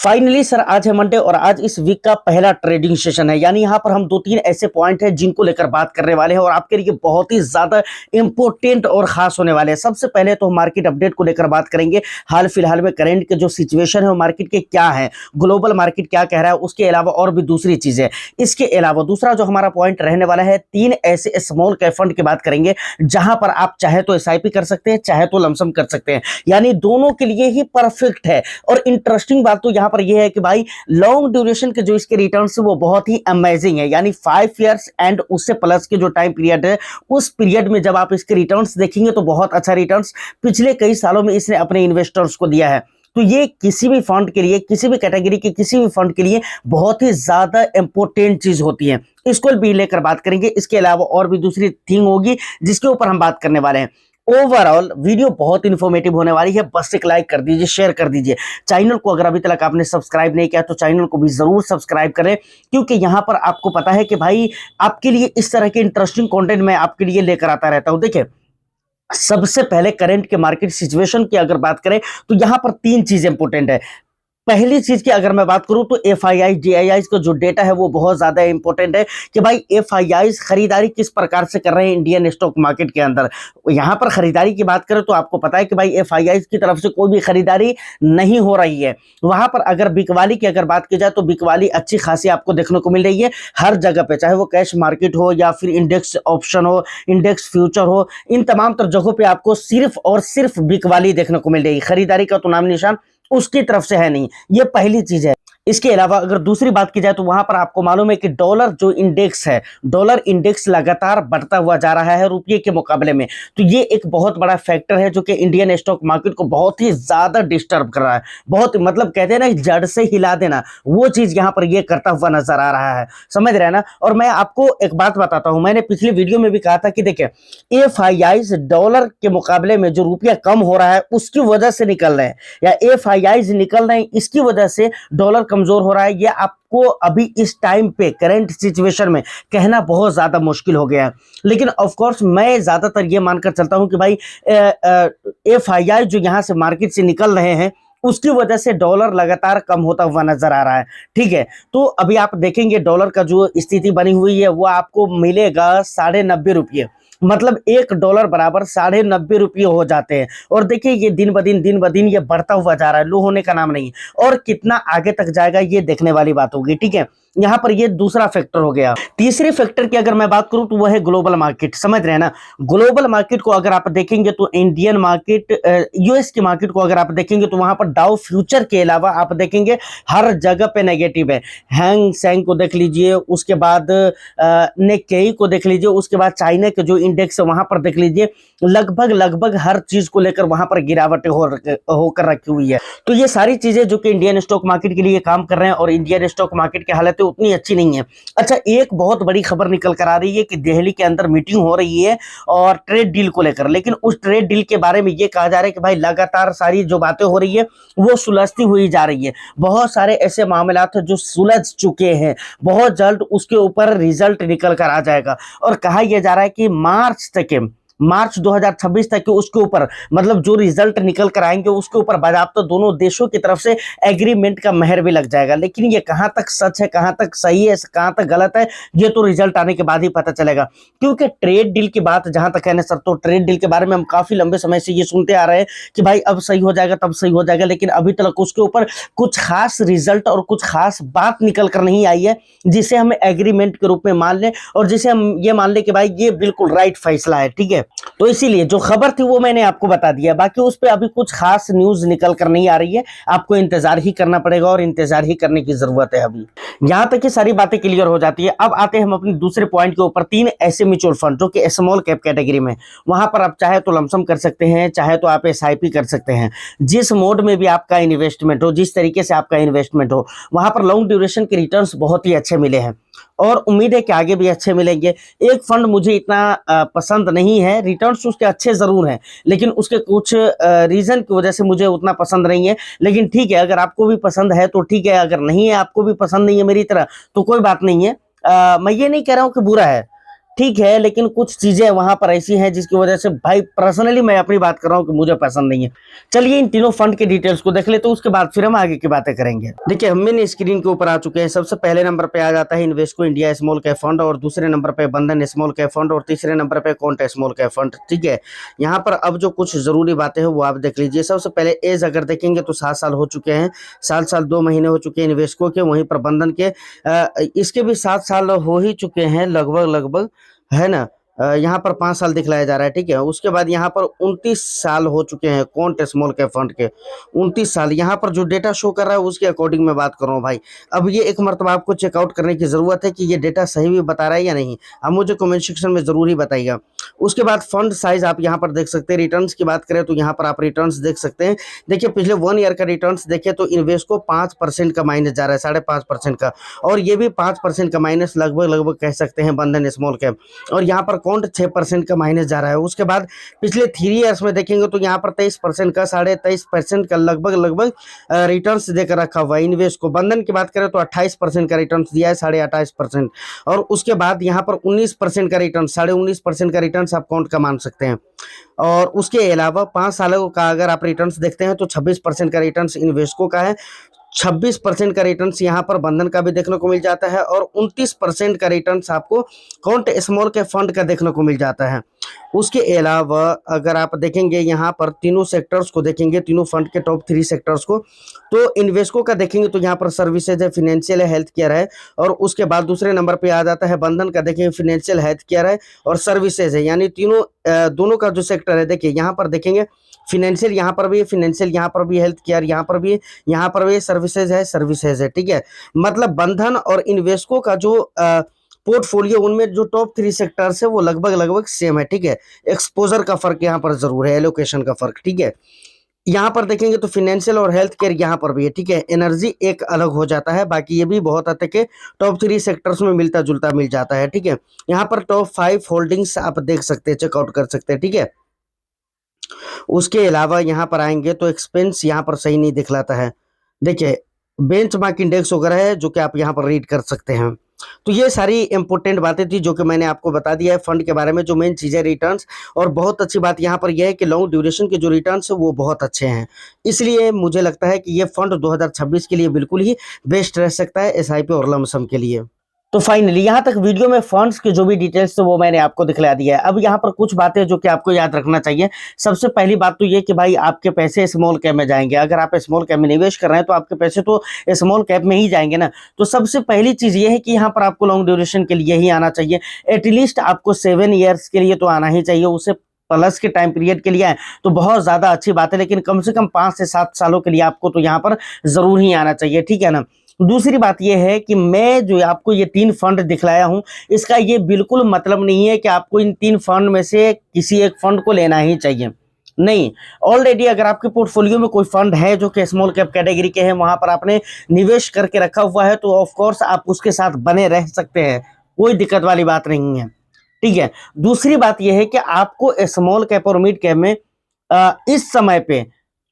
Finally sir आज है Monday और आज इस वीक का पहला ट्रेडिंग सेशन है। यानी यहाँ पर हम दो तीन ऐसे पॉइंट हैं जिनको लेकर बात करने वाले हैं और आपके लिए बहुत ही ज्यादा इंपॉर्टेंट और खास होने वाले हैं। सबसे पहले तो हम मार्केट अपडेट को लेकर बात करेंगे। हाल फिलहाल में करंट के जो सिचुएशन है वो मार्केट के क्या है, ग्लोबल मार्केट क्या कह रहा है, उसके अलावा और भी दूसरी चीजें। इसके अलावा दूसरा जो हमारा पॉइंट रहने वाला है, तीन ऐसे स्मॉल कैप फंड की बात करेंगे जहां पर आप चाहे तो एसआईपी कर सकते हैं, चाहे तो लमसम कर सकते हैं। यानी दोनों के लिए ही परफेक्ट है। और इंटरेस्टिंग बात तो यहाँ पर यह है कि भाई लॉन्ग ड्यूरेशन के जो इसके रिटर्न्स वो बहुत ही अमेजिंग है। यानी 5 इयर्स एंड उससे प्लस के जो टाइम पीरियड है, उस पीरियड में जब आप इसके रिटर्न्स देखेंगे तो बहुत अच्छा रिटर्न्स पिछले कई सालों में इसने अपने इन्वेस्टर्स को दिया है। तो ये किसी भी फंड के लिए, किसी भी कैटेगरी के किसी भी फंड के लिए बहुत ही ज्यादा इंपॉर्टेंट चीज होती है। इसको भी लेकर बात करेंगे। इसके अलावा और भी दूसरी थिंग होगी जिसके ऊपर हम बात करने वाले हैं। ओवरऑल वीडियो बहुत इन्फॉर्मेटिव होने वाली है। बस एक लाइक कर दीजिए, शेयर कर दीजिए। चैनल को अगर अभी तक आपने सब्सक्राइब नहीं किया तो चैनल को भी जरूर सब्सक्राइब करें, क्योंकि यहां पर आपको पता है कि भाई आपके लिए इस तरह के इंटरेस्टिंग कंटेंट मैं आपके लिए लेकर आता रहता हूं। देखिए, सबसे पहले करंट के मार्केट सिचुएशन की अगर बात करें तो यहां पर तीन चीजें इंपॉर्टेंट है। पहली चीज की अगर मैं बात करूं तो एफआईआई डीआईआई का जो डेटा है वो बहुत ज्यादा इंपॉर्टेंट है कि भाई एफआईआई खरीदारी किस प्रकार से कर रहे हैं इंडियन स्टॉक मार्केट के अंदर। यहां पर खरीदारी की बात करें तो आपको पता है कि भाई एफआईआई की तरफ से कोई भी खरीदारी नहीं हो रही है। वहां पर अगर बिकवाली की अगर बात की जाए तो बिकवाली अच्छी खासी आपको देखने को मिल रही है हर जगह पे, चाहे वो कैश मार्केट हो या फिर इंडेक्स ऑप्शन हो, इंडेक्स फ्यूचर हो, इन तमाम तर जगहों पे आपको सिर्फ और सिर्फ बिकवाली देखने को मिल रही है। खरीदारी का तो नाम निशान उसकी तरफ से है नहीं। ये पहली चीज है। इसके अलावा अगर दूसरी बात की जाए तो वहां पर आपको मालूम है कि डॉलर जो इंडेक्स है, डॉलर इंडेक्स लगातार बढ़ता हुआ जा रहा है रुपये के मुकाबले में। तो ये एक बहुत बड़ा फैक्टर है जो कि इंडियन स्टॉक मार्केट को बहुत ही ज्यादा डिस्टर्ब कर रहा है। बहुत मतलब कहते हैं ना जड़ से हिला देना, वो चीज यहाँ पर ये करता हुआ नजर आ रहा है। समझ रहे हैं ना। और मैं आपको एक बात बताता हूं, मैंने पिछली वीडियो में भी कहा था कि देखिए एफआईआई डॉलर के मुकाबले में जो रुपया कम हो रहा है उसकी वजह से निकल रहे हैं, या एफआईआई निकल रहे हैं इसकी वजह से डॉलर कमजोर हो रहा है। ये आपको अभी इस टाइम पे करंट सिचुएशन में कहना बहुत ज्यादा मुश्किल हो गया है। लेकिन ऑफ कोर्स मैं ज्यादातर ये मानकर चलता हूं कि भाई एफआईआई जो यहां से मार्केट से निकल रहे हैं उसकी वजह से डॉलर लगातार कम होता हुआ नजर आ रहा है। ठीक है, तो अभी आप देखेंगे डॉलर का जो स्थिति बनी हुई है वो आपको मिलेगा 90.5 रुपये। मतलब $1 बराबर 90.5 रुपये हो जाते हैं। और देखिए ये दिन ब दिन ये बढ़ता हुआ जा रहा है, लो होने का नाम नहीं। और कितना आगे तक जाएगा ये देखने वाली बात होगी। ठीक है, यहाँ पर ये दूसरा फैक्टर हो गया। तीसरे फैक्टर की अगर मैं बात करूं तो वह है ग्लोबल मार्केट। समझ रहे हैं ना। ग्लोबल मार्केट को अगर आप देखेंगे तो इंडियन मार्केट, यूएस की मार्केट को अगर आप देखेंगे तो वहां पर डाउ फ्यूचर के अलावा आप देखेंगे हर जगह पे नेगेटिव है। हैंग सेंग को देख लीजिए, उसके बाद निक्केई को देख लीजिए, उसके बाद चाइना के जो इंडेक्स है वहां पर देख लीजिए, लगभग हर चीज को लेकर वहां पर गिरावटें होकर रखी हुई है। तो ये सारी चीजें जो कि इंडियन स्टॉक मार्केट के लिए काम कर रहे हैं और इंडियन स्टॉक मार्केट की हालत उतनी अच्छी नहीं है। अच्छा, एक बहुत बड़ी खबर निकल कर आ रही है कि दिल्ली के अंदर मीटिंग हो रही है और ट्रेड डील को लेकर, लेकिन उस ट्रेड डील के बारे में ये कहा जा रहा है कि भाई लगातार सारी जो बातें हो रही है वो सुलझती हुई जा रही है। बहुत सारे ऐसे मामलात हैं जो सुलझ चुके हैं, बहुत जल्द उसके ऊपर रिजल्ट निकल कर आ जाएगा। और कहा यह जा रहा है कि मार्च 2026 तक के उसके ऊपर मतलब जो रिजल्ट निकल कर आएंगे उसके ऊपर बाज़ाब्ता दोनों देशों की तरफ से एग्रीमेंट का मेहर भी लग जाएगा। लेकिन ये कहां तक सच है, कहां तक सही है, कहां तक गलत है, ये तो रिजल्ट आने के बाद ही पता चलेगा। क्योंकि ट्रेड डील की बात जहां तक है ना सर, तो ट्रेड डील के बारे में हम काफी लंबे समय से ये सुनते आ रहे हैं कि भाई अब सही हो जाएगा, तब सही हो जाएगा, लेकिन अभी तक उसके ऊपर कुछ खास रिजल्ट और कुछ खास बात निकल कर नहीं आई है जिसे हम एग्रीमेंट के रूप में मान लें और जिसे हम ये मान लें कि भाई ये बिल्कुल राइट फैसला है। ठीक है, तो इसीलिए जो खबर थी वो मैंने आपको बता दिया, बाकी उस पर अभी कुछ खास न्यूज निकल कर नहीं आ रही है। आपको इंतजार ही करना पड़ेगा और इंतजार ही करने की जरूरत है। अभी यहां तक की सारी बातें क्लियर हो जाती है। अब आते हैं हम अपने दूसरे पॉइंट के ऊपर। तीन ऐसे म्यूचुअल फंड जो कि स्मॉल कैप कैटेगरी में, वहां पर आप चाहे तो लमसम कर सकते हैं, चाहे तो आप एसआईपी कर सकते हैं। जिस मोड में भी आपका इन्वेस्टमेंट हो, जिस तरीके से आपका इन्वेस्टमेंट हो, वहां पर लॉन्ग ड्यूरेशन के रिटर्न्स बहुत ही अच्छे मिले हैं और उम्मीद है कि आगे भी अच्छे मिलेंगे। एक फंड मुझे इतना पसंद नहीं है, रिटर्न्स उसके अच्छे जरूर हैं लेकिन उसके कुछ रीजन की वजह से मुझे उतना पसंद नहीं है। लेकिन ठीक है, अगर आपको भी पसंद है तो ठीक है, अगर नहीं है, आपको भी पसंद नहीं है मेरी तरह तो कोई बात नहीं है। मैं ये नहीं कह रहा हूँ कि बुरा है, ठीक है, लेकिन कुछ चीजें वहां पर ऐसी हैं जिसकी वजह से भाई पर्सनली मैं अपनी बात कर रहा हूँ कि मुझे पसंद नहीं है। चलिए इन तीनों फंड के डिटेल्स को देख ले, तो उसके बाद फिर हम आगे की बातें करेंगे। देखिए हम मेन स्क्रीन के ऊपर आ चुके हैं। सबसे पहले नंबर पे आ जाता है Invesco India small cap fund, और दूसरे नंबर पे बंधन स्मॉल कैप फंड, और तीसरे नंबर पे कॉन्ट स्मॉल कैप फंड। ठीक है, यहाँ पर अब जो कुछ जरूरी बातें हैं वो आप देख लीजिए। सबसे पहले एज अगर देखेंगे तो 7 साल हो चुके हैं, 7 साल 2 महीने हो चुके हैं इन्वेस्को के। वहीं पर बंधन के इसके भी 7 साल हो ही चुके हैं लगभग, है ना। यहाँ पर 5 साल दिखलाया जा रहा है। ठीक है, उसके बाद यहाँ पर 29 साल हो चुके हैं कॉन्ट स्मॉल कैप फंड के, 29 साल। यहाँ पर जो डेटा शो कर रहा है उसके अकॉर्डिंग मैं बात कर रहा हूँ भाई। अब ये एक मरतबा आपको चेकआउट करने की जरूरत है कि ये डेटा सही भी बता रहा है या नहीं। आप मुझे कमेंट सेक्शन में जरूर ही बताइएगा। उसके बाद फंड साइज आप यहाँ पर देख सकते हैं। रिटर्न्स की बात करें तो यहाँ पर आप रिटर्न्स देख सकते हैं। देखिए पिछले 1 ईयर का रिटर्न्स देखें तो इन्वेस्को 5% का माइनस जा रहा है, 5.5% का, और ये भी 5% का माइनस लगभग कह सकते हैं बंधन स्मॉल कैप। और यहाँ पर कॉन्ट 6% का माइनस जा रहा है। उसके बाद पिछले 3 ईयर्स में देखेंगे तो यहाँ पर 23% का, 23.5% का लगभग रिटर्न्स देकर रखा हुआ है इन्वेस्को। बंधन की बात करें तो 28% का रिटर्न्स दिया है, 28.5%। और उसके बाद यहाँ पर 19% का रिटर्न, 19.5% का रिटर्न आप कॉन्ट का मान सकते हैं। और उसके अलावा 5 सालों का अगर आप रिटर्न्स देखते हैं तो 26% का रिटर्न्स इन्वेस्को का है, 26% का रिटर्न्स यहाँ पर बंधन का भी देखने को मिल जाता है, और 29% का रिटर्न्स आपको कॉन्ट स्मॉल कैप फंड का देखने को मिल जाता है। उसके अलावा अगर आप देखेंगे यहाँ पर तीनों सेक्टर्स को देखेंगे, तीनों फंड के टॉप 3 सेक्टर्स को, तो इन्वेस्को का देखेंगे तो यहाँ पर सर्विसेज है, फिनेंशियल है, हेल्थ केयर है। और उसके बाद दूसरे नंबर पे आ जाता है बंधन का, देखेंगे फिनेंशियल, हेल्थ केयर है और सर्विसेज है। यानी तीनों दोनों का जो सेक्टर है, देखिए यहाँ पर देखेंगे फिनेंशियल, यहाँ पर भी फिनेंशियल, यहाँ पर भी हेल्थ केयर, यहाँ पर भी सर्विसेज है। ठीक है, मतलब बंधन और इन्वेस्को का जो पोर्टफोलियो, उनमें जो टॉप 3 सेक्टर्स है वो लगभग सेम है। ठीक है, एक्सपोजर का फर्क यहाँ पर जरूर है, एलोकेशन का फर्क। ठीक है, यहाँ पर देखेंगे तो फिनेंशियल और हेल्थ केयर यहाँ पर भी है। ठीक है, एनर्जी एक अलग हो जाता है, बाकी ये भी बहुत हद तक टॉप 3 सेक्टर्स में मिलता जुलता मिल जाता है। ठीक है, यहाँ पर टॉप 5 होल्डिंग्स आप देख सकते हैं, चेकआउट कर सकते हैं। ठीक है, उसके अलावा यहाँ पर आएंगे तो एक्सपेंस यहाँ पर सही नहीं दिखलाता है। देखिए बेंचमार्क इंडेक्स वगैरह है जो कि आप यहाँ पर रीड कर सकते हैं। तो ये सारी इंपॉर्टेंट बातें थी जो कि मैंने आपको बता दिया है फंड के बारे में, जो मेन चीज़ें रिटर्न्स। और बहुत अच्छी बात यहाँ पर यह है कि लॉन्ग ड्यूरेशन के जो रिटर्न्स है वो बहुत अच्छे हैं, इसलिए मुझे लगता है कि ये फंड 2026 के लिए बिल्कुल ही बेस्ट रह सकता है एसआईपी और लमसम के लिए। तो फाइनली यहाँ तक वीडियो में फंड्स के जो भी डिटेल्स थे वो मैंने आपको दिखला दिया है। अब यहाँ पर कुछ बातें जो कि आपको याद रखना चाहिए। सबसे पहली बात तो ये कि भाई आपके पैसे स्मॉल कैप में जाएंगे। अगर आप स्मॉल कैप में निवेश कर रहे हैं तो आपके पैसे तो स्मॉल कैप में ही जाएंगे ना। तो सबसे पहली चीज ये है कि यहाँ पर आपको लॉन्ग ड्यूरेशन के लिए ही आना चाहिए। एटलीस्ट आपको 7 ईयर्स के लिए तो आना ही चाहिए, उसे प्लस के टाइम पीरियड के लिए आए तो बहुत ज्यादा अच्छी बात है, लेकिन कम से कम 5 से 7 सालों के लिए आपको तो यहाँ पर जरूर ही आना चाहिए। ठीक है ना। दूसरी बात यह है कि मैं जो आपको ये 3 फंड दिखलाया हूं, इसका ये बिल्कुल मतलब नहीं है कि आपको इन 3 फंड में से किसी एक फंड को लेना ही चाहिए, नहीं। ऑलरेडी अगर आपके पोर्टफोलियो में कोई फंड है जो कि स्मॉल कैप कैटेगरी के हैं, वहां पर आपने निवेश करके रखा हुआ है, तो ऑफ कोर्स आप उसके साथ बने रह सकते हैं, कोई दिक्कत वाली बात नहीं है। ठीक है, दूसरी बात यह है कि आपको स्मॉल कैप और मिड कैप में इस समय पे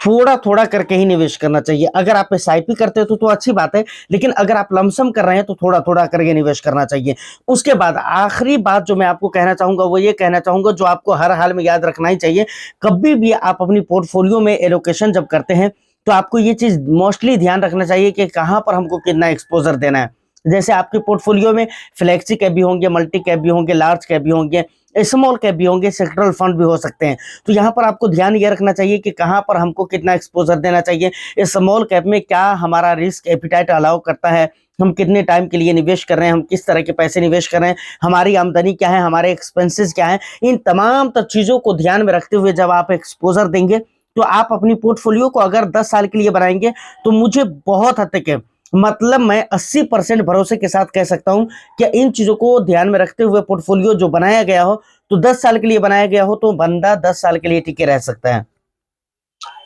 थोड़ा थोड़ा करके ही निवेश करना चाहिए। अगर आप एसआईपी करते हो तो अच्छी बात है, लेकिन अगर आप लमसम कर रहे हैं तो थोड़ा थोड़ा करके निवेश करना चाहिए। उसके बाद आखिरी बात जो मैं आपको कहना चाहूंगा वो ये कहना चाहूंगा, जो आपको हर हाल में याद रखना ही चाहिए, कभी भी आप अपनी पोर्टफोलियो में एलोकेशन जब करते हैं तो आपको ये चीज मोस्टली ध्यान रखना चाहिए कि कहां पर हमको कितना एक्सपोजर देना है। जैसे आपके पोर्टफोलियो में फ्लेक्सी कैप भी होंगे, मल्टी कैप भी होंगे, लार्ज कैप भी होंगे, स्मॉल कैप भी होंगे, सेक्टरल फंड भी हो सकते हैं। तो यहाँ पर आपको ध्यान ये रखना चाहिए कि कहाँ पर हमको कितना एक्सपोजर देना चाहिए। स्मॉल कैप में क्या हमारा रिस्क एपिटाइट अलाउ करता है, हम कितने टाइम के लिए निवेश कर रहे हैं, हम किस तरह के पैसे निवेश कर रहे हैं, हमारी आमदनी क्या है, हमारे एक्सपेंसेस क्या है। इन तमाम चीज़ों को ध्यान में रखते हुए जब आप एक्सपोजर देंगे तो आप अपनी पोर्टफोलियो को अगर 10 साल के लिए बनाएंगे तो मुझे बहुत हद तक मतलब मैं 80% भरोसे के साथ कह सकता हूं कि इन चीजों को ध्यान में रखते हुए पोर्टफोलियो जो बनाया गया हो, तो 10 साल के लिए बनाया गया हो तो बंदा 10 साल के लिए टिके रह सकता है,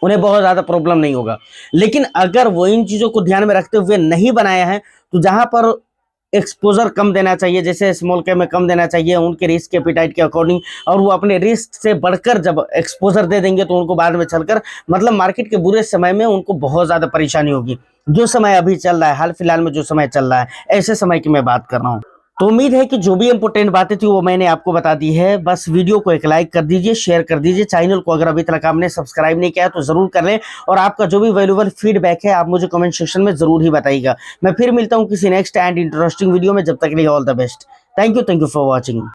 उन्हें बहुत ज्यादा प्रॉब्लम नहीं होगा। लेकिन अगर वो इन चीजों को ध्यान में रखते हुए नहीं बनाया है तो जहां पर एक्सपोजर कम देना चाहिए, जैसे स्मॉल कैप में कम देना चाहिए उनके रिस्क एपिटाइट के अकॉर्डिंग, और वो अपने रिस्क से बढ़कर जब एक्सपोजर दे देंगे तो उनको बाद में चलकर मतलब मार्केट के बुरे समय में उनको बहुत ज़्यादा परेशानी होगी। जो समय अभी चल रहा है, हाल फिलहाल में जो समय चल रहा है, ऐसे समय की मैं बात कर रहा हूँ। तो उम्मीद है कि जो भी इंपॉर्टेंट बातें थी वो मैंने आपको बता दी है। बस वीडियो को एक लाइक कर दीजिए, शेयर कर दीजिए, चैनल को अगर अभी तक आपने सब्सक्राइब नहीं किया तो जरूर कर लें और आपका जो भी वैल्यूएबल फीडबैक है आप मुझे कमेंट सेक्शन में जरूर ही बताइएगा। मैं फिर मिलता हूँ किसी नेक्स्ट एंड इंटरेस्टिंग वीडियो में, जब तक के लिए all the best. Thank you for watching.